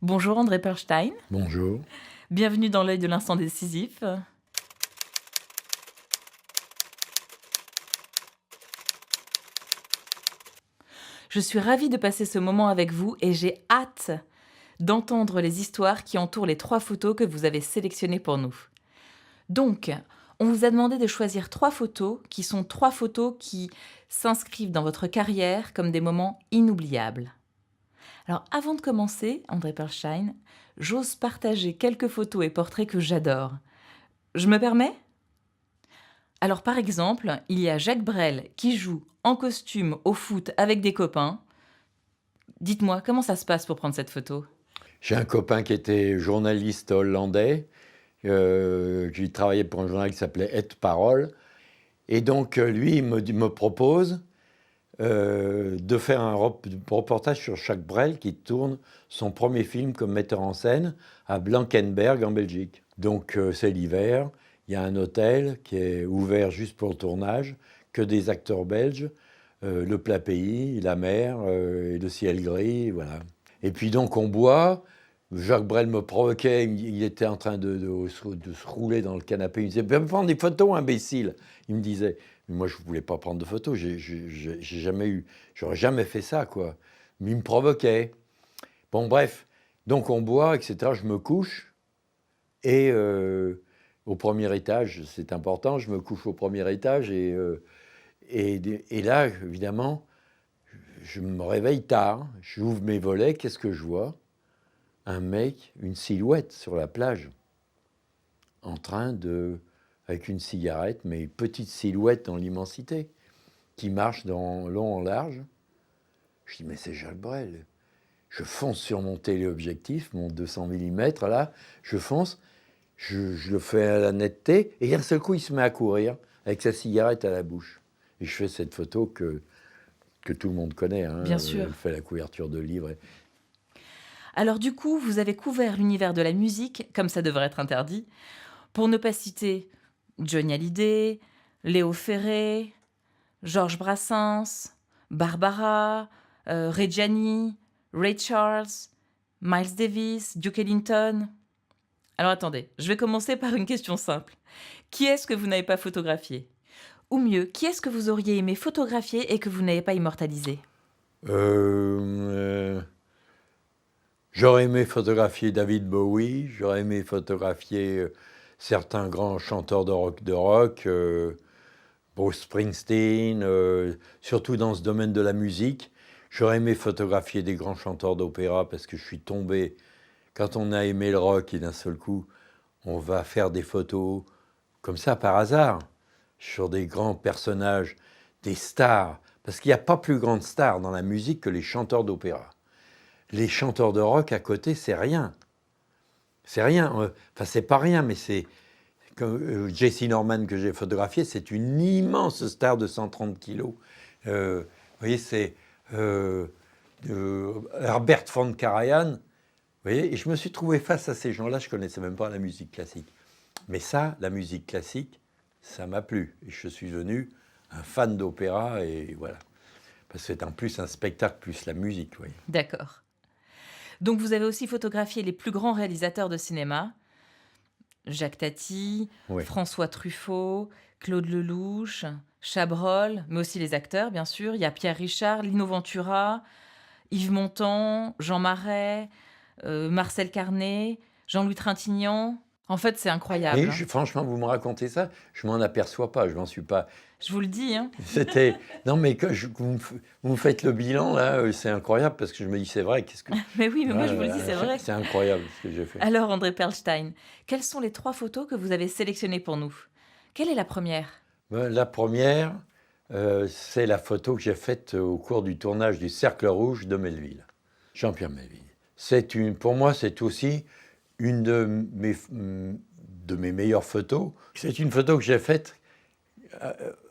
Bonjour André Perlstein, Bonjour. bienvenue dans l'œil de l'instant décisif. Je suis ravie de passer ce moment avec vous et j'ai hâte d'entendre les histoires qui entourent les 3 photos que vous avez sélectionnées pour nous. Donc, on vous a demandé de choisir 3 photos qui sont 3 photos qui s'inscrivent dans votre carrière comme des moments inoubliables. Alors, avant de commencer, André Perlstein, j'ose partager quelques photos et portraits que j'adore. Je me permets? Alors par exemple, il y a Jacques Brel qui joue en costume au foot avec des copains. Dites-moi, comment ça se passe pour prendre cette photo? J'ai un copain qui était journaliste hollandais, qui travaillait pour un journal qui s'appelait Het Parool. Et donc, lui, il me propose de faire un reportage sur Jacques Brel qui tourne son premier film comme metteur en scène à Blankenberg en Belgique. Donc, c'est l'hiver, il y a un hôtel qui est ouvert juste pour le tournage, que des acteurs belges, le plat pays, la mer, et le ciel gris, voilà. Et puis donc on boit. Jacques Brel me provoquait, il était en train de se rouler dans le canapé. Il me disait, viens me prendre des photos, imbécile. Il me disait, mais moi je ne voulais pas prendre de photos, j'aurais jamais fait ça, quoi. Mais il me provoquait. Bon, bref, donc on boit, etc. Je me couche et au premier étage, c'est important, je me couche au premier étage et là, évidemment, je me réveille tard, j'ouvre mes volets, qu'est-ce que je vois? Un mec, une silhouette sur la plage, en train de, avec une cigarette, mais une petite silhouette dans l'immensité, qui marche dans long en large. Je dis, mais c'est Jacques Brel. Je fonce sur mon téléobjectif, mon 200 mm, là, je fonce, je le fais à la netteté, et d'un seul coup, il se met à courir, avec sa cigarette à la bouche. Et je fais cette photo que tout le monde connaît, hein. Bien sûr. Elle fait la couverture de livres. Alors du coup, vous avez couvert l'univers de la musique, comme ça devrait être interdit, pour ne pas citer Johnny Hallyday, Léo Ferré, Georges Brassens, Barbara, Reggiani, Ray Charles, Miles Davis, Duke Ellington. Alors attendez, je vais commencer par une question simple. Qui est-ce que vous n'avez pas photographié? Ou mieux, qui est-ce que vous auriez aimé photographier et que vous n'avez pas immortalisé? J'aurais aimé photographier David Bowie, j'aurais aimé photographier certains grands chanteurs de rock, Bruce Springsteen, surtout dans ce domaine de la musique. J'aurais aimé photographier des grands chanteurs d'opéra parce que je suis tombé, quand on a aimé le rock et d'un seul coup, on va faire des photos comme ça par hasard sur des grands personnages, des stars, parce qu'il n'y a pas plus grande star dans la musique que les chanteurs d'opéra. Les chanteurs de rock à côté, c'est rien. C'est rien. Enfin, c'est pas rien, mais c'est... Jesse Norman que j'ai photographié, c'est une immense star de 130 kilos. Vous voyez, c'est Herbert von Karajan. Vous voyez, et je me suis trouvé face à ces gens-là, je ne connaissais même pas la musique classique. Mais ça, la musique classique, ça m'a plu. Et je suis devenu un fan d'opéra, et voilà. Parce que c'est en plus un spectacle plus la musique, vous voyez. D'accord. Donc vous avez aussi photographié les plus grands réalisateurs de cinéma, Jacques Tati, Oui. François Truffaut, Claude Lelouch, Chabrol, mais aussi les acteurs, bien sûr. Il y a Pierre Richard, Lino Ventura, Yves Montand, Jean Marais, Marcel Carné, Jean-Louis Trintignant. En fait, c'est incroyable, Et hein. franchement, vous me racontez ça, je m'en aperçois pas, je m'en suis pas. Je vous le dis, hein. C'était non, mais vous me faites le bilan là, c'est incroyable parce que je me dis c'est vrai, qu'est-ce que Mais oui, mais moi je vous le dis, voilà, c'est vrai. c'est incroyable ce que j'ai fait. Alors, André Perlstein, quelles sont les 3 photos que vous avez sélectionnées pour nous? Quelle est la première? La première, c'est la photo que j'ai faite au cours du tournage du Cercle Rouge de Melville, Jean-Pierre Melville. Pour moi, c'est aussi une de mes meilleures photos. C'est une photo que j'ai faite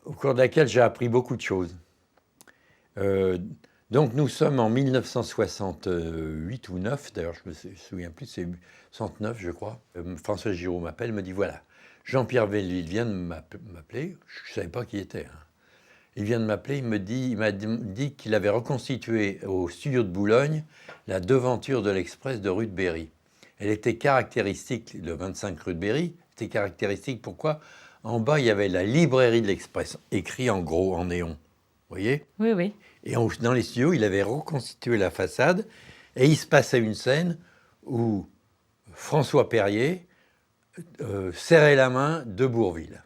au cours de laquelle j'ai appris beaucoup de choses. Euh, donc nous sommes en 1968 ou 9, d'ailleurs je me souviens plus, c'est 69 je crois. François Giraud m'appelle, me dit voilà, Jean-Pierre Melville vient de m'appeler, je ne savais pas qui il était. Hein. Il vient de m'appeler, il m'a dit qu'il avait reconstitué au studio de Boulogne la devanture de l'Express de rue de Berry. Elle était caractéristique, le 25 rue de Berry, était caractéristique, pourquoi? En bas, il y avait la librairie de l'Express, écrit en gros, en néon. Vous voyez? Oui, oui. Et dans les studios, il avait reconstitué la façade, et il se passait une scène où François Perrier serrait la main de Bourvil.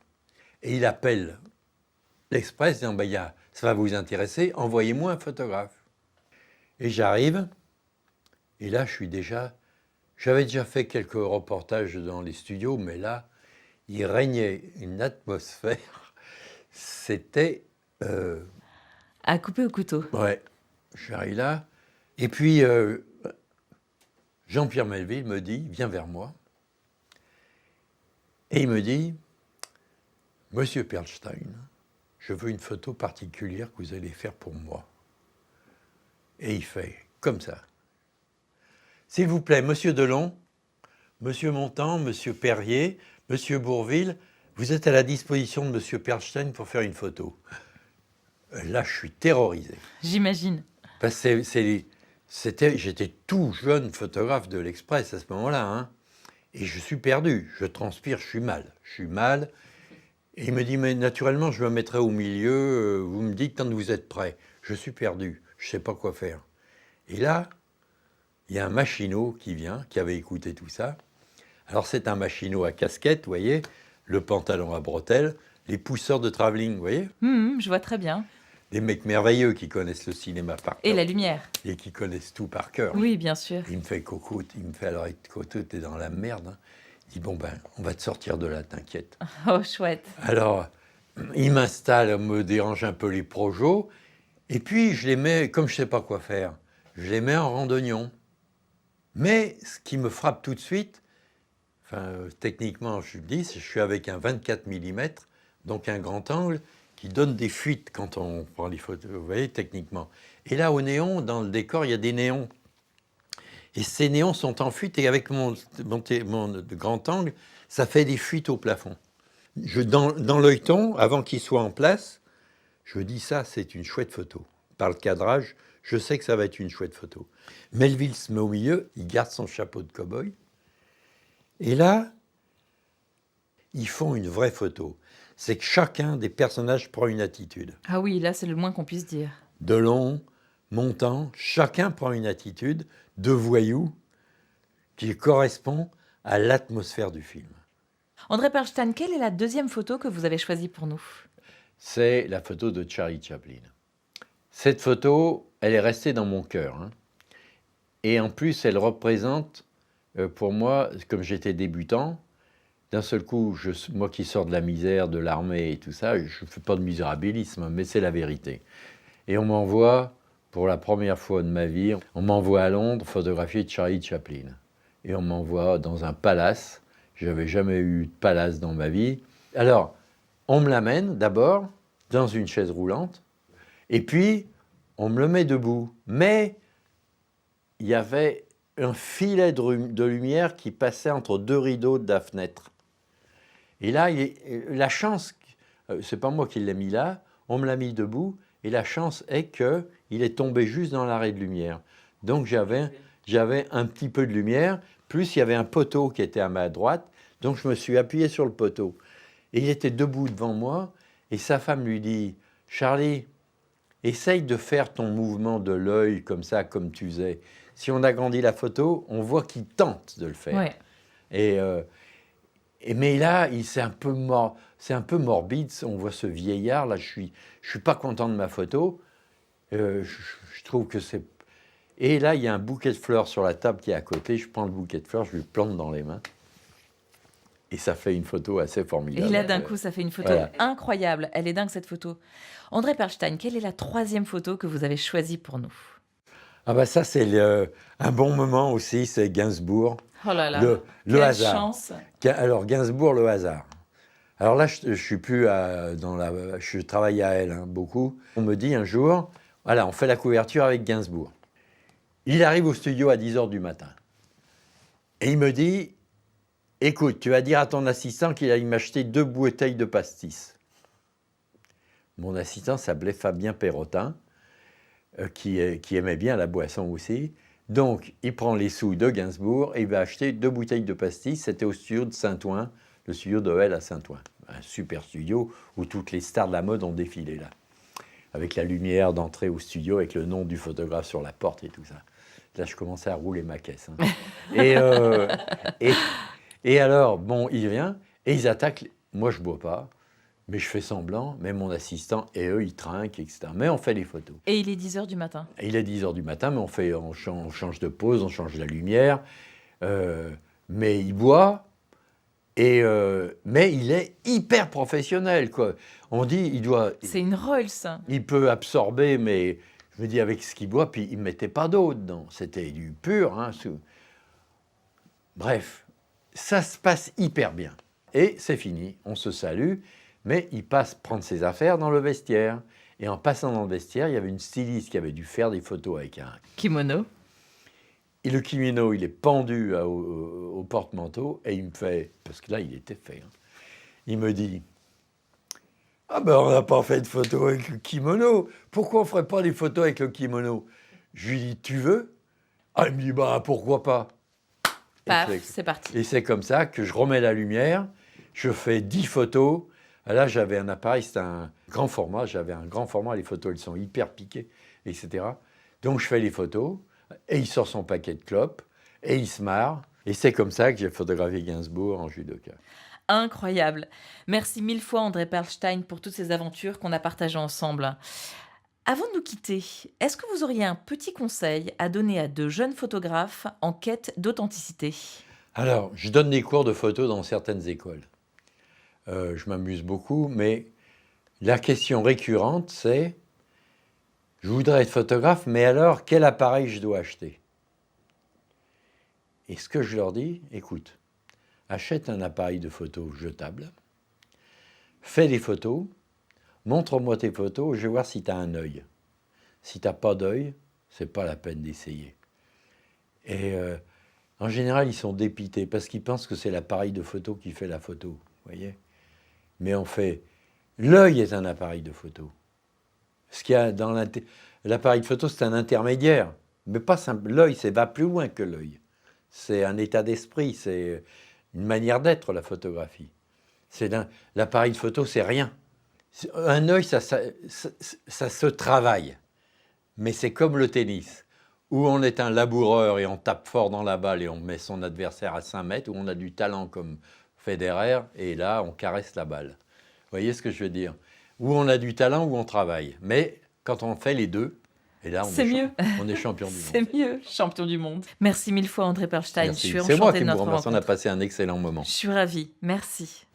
Et il appelle l'Express disant ça va vous intéresser, envoyez-moi un photographe. Et j'arrive, et là j'avais déjà fait quelques reportages dans les studios, mais là, il régnait une atmosphère, c'était... À couper au couteau. Ouais, j'arrive là, et puis Jean-Pierre Melville me dit, viens vers moi, et il me dit, Monsieur Perlstein, je veux une photo particulière que vous allez faire pour moi. Et il fait comme ça. S'il vous plaît, Monsieur Delon, Monsieur Montand, Monsieur Perrier, Monsieur Bourvil, vous êtes à la disposition de Monsieur Perlstein pour faire une photo. Là, je suis terrorisé. J'imagine. Parce que j'étais tout jeune photographe de l'Express à ce moment-là, hein, et je suis perdu, je transpire, je suis mal. Et il me dit, mais naturellement, je me mettrai au milieu, vous me dites quand vous êtes prêt. Je suis perdu, je ne sais pas quoi faire. Et là, il y a un machinot qui vient, qui avait écouté tout ça. Alors c'est un machinot à casquette, vous voyez, le pantalon à bretelles, les pousseurs de travelling, vous voyez. Je vois très bien. Des mecs merveilleux qui connaissent le cinéma par cœur. Et la lumière. Et qui connaissent tout par cœur. Oui, bien sûr. Il me fait Coco, alors Coco, t'es dans la merde. Hein. Il dit, on va te sortir de là, t'inquiète. Oh, chouette. Alors, il m'installe, me dérange un peu les projos, et puis je les mets, comme je ne sais pas quoi faire, je les mets en randonnion. Mais ce qui me frappe tout de suite, techniquement, je le dis, je suis avec un 24 mm, donc un grand angle, qui donne des fuites quand on prend les photos, vous voyez, techniquement. Et là, au néon, dans le décor, il y a des néons. Et ces néons sont en fuite, et avec mon grand angle, ça fait des fuites au plafond. Dans l'œilleton, avant qu'il soit en place, je dis ça, c'est une chouette photo. Par le cadrage, je sais que ça va être une chouette photo. Melville se met au milieu, il garde son chapeau de cow-boy. Et là, ils font une vraie photo. C'est que chacun des personnages prend une attitude. Ah oui, là, c'est le moins qu'on puisse dire. Delon, Montand, chacun prend une attitude de voyou qui correspond à l'atmosphère du film. André Perlstein, quelle est la deuxième photo que vous avez choisie pour nous? C'est la photo de Charlie Chaplin. Cette photo, elle est restée dans mon cœur. Hein. Et en plus, elle représente, pour moi, comme j'étais débutant, d'un seul coup, moi qui sors de la misère, de l'armée et tout ça, je ne fais pas de misérabilisme, mais c'est la vérité. Et on m'envoie, pour la première fois de ma vie, on m'envoie à Londres photographier Charlie Chaplin. Et on m'envoie dans un palace. Je n'avais jamais eu de palace dans ma vie. Alors, on me l'amène d'abord dans une chaise roulante, et puis on me le met debout. Mais il y avait un filet de lumière qui passait entre deux rideaux de la fenêtre. Et là, la chance, c'est pas moi qui l'ai mis là, on me l'a mis debout, et la chance est qu'il est tombé juste dans l'arrêt de lumière. Donc j'avais un petit peu de lumière, plus il y avait un poteau qui était à ma droite, donc je me suis appuyé sur le poteau. Et il était debout devant moi, et sa femme lui dit « Charlie, essaye de faire ton mouvement de l'œil comme ça, comme tu faisais. Si on agrandit la photo, on voit qu'il tente de le faire. Ouais. Mais là, c'est un peu morbide. On voit ce vieillard. Là, je suis pas content de ma photo. Je trouve que c'est... Et là, il y a un bouquet de fleurs sur la table qui est à côté. Je prends le bouquet de fleurs, je lui plante dans les mains. Et ça fait une photo assez formidable. Et là, d'un coup, ça fait une photo incroyable. Elle est dingue, cette photo. André Perlstein, quelle est la troisième photo que vous avez choisie pour nous? Ah ça, c'est un bon moment aussi, c'est Gainsbourg. Oh là là, le hasard. Chance. Alors, Gainsbourg, le hasard. Alors là, je suis plus je travaille à Elle, beaucoup. On me dit un jour, voilà, on fait la couverture avec Gainsbourg. Il arrive au studio à 10h du matin. Et il me dit, écoute, tu vas dire à ton assistant qu'il aille m'acheter 2 bouteilles de pastis. Mon assistant s'appelait Fabien Perrotin, qui aimait bien la boisson aussi. Donc, il prend les sous de Gainsbourg et il va acheter 2 bouteilles de pastis. C'était au studio de Saint-Ouen, le studio d'OL à Saint-Ouen. Un super studio où toutes les stars de la mode ont défilé là. Avec la lumière d'entrée au studio, avec le nom du photographe sur la porte et tout ça. Là, je commençais à rouler ma caisse. Hein. Et alors, bon, il vient et ils attaquent. Moi, je ne bois pas, mais je fais semblant. Mais mon assistant et eux, ils trinquent, etc. Mais on fait les photos. Et il est 10h du matin. Et il est 10h du matin, mais on change de pose, on change la lumière. Mais il boit. Mais il est hyper professionnel, quoi. On dit, il doit... C'est une Rolls. Il peut absorber, mais je me dis avec ce qu'il boit, puis il ne mettait pas d'eau dedans. C'était du pur. Hein, Bref, ça se passe hyper bien. Et c'est fini, on se salue, mais il passe prendre ses affaires dans le vestiaire. Et en passant dans le vestiaire, il y avait une styliste qui avait dû faire des photos avec un... Kimono. Et le kimono, il est pendu au porte-manteau, et il me fait... Parce que là, il était fait. Hein, il me dit... Ah ben, on n'a pas fait de photo avec le kimono. Pourquoi on ne ferait pas des photos avec le kimono? Je lui dis, tu veux? Ah, il me dit, bah, pourquoi pas? Paf, c'est parti. Et c'est comme ça que je remets la lumière, je fais 10 photos. Là, j'avais un appareil, c'était un grand format. J'avais un grand format, les photos, elles sont hyper piquées, etc. Donc, je fais les photos, et il sort son paquet de clopes, et il se marre. Et c'est comme ça que j'ai photographié Gainsbourg en judoka. Incroyable. Merci 1000 fois André Perlstein pour toutes ces aventures qu'on a partagées ensemble. Avant de nous quitter, est-ce que vous auriez un petit conseil à donner à de jeunes photographes en quête d'authenticité? Alors, je donne des cours de photo dans certaines écoles. Je m'amuse beaucoup, mais la question récurrente, c'est « Je voudrais être photographe, mais alors, quel appareil je dois acheter ?» Et ce que je leur dis, écoute, achète un appareil de photo jetable, fais des photos, montre-moi tes photos, je vais voir si tu as un œil. Si tu n'as pas d'œil, c'est pas la peine d'essayer. Et en général, ils sont dépités parce qu'ils pensent que c'est l'appareil de photo qui fait la photo, vous voyez. Mais on fait... L'œil est un appareil de photo. Ce qu'il y a dans l'appareil de photo, c'est un intermédiaire. Mais pas simple. L'œil, ça va plus loin que l'œil. C'est un état d'esprit, c'est une manière d'être, la photographie. L'appareil de photo, c'est rien. Un œil, ça se travaille. Mais c'est comme le tennis, où on est un laboureur et on tape fort dans la balle et on met son adversaire à 5 mètres, où on a du talent comme Federer, et là, on caresse la balle. Vous voyez ce que je veux dire? Où on a du talent, où on travaille. Mais quand on fait les deux, et là, on est champion du monde. C'est mieux, champion du monde. Merci 1000 fois André Perlstein. Merci. Je suis C'est moi enchantée qui de vous notre remercie, on rencontre. a passé un excellent moment. Je suis ravie. Merci.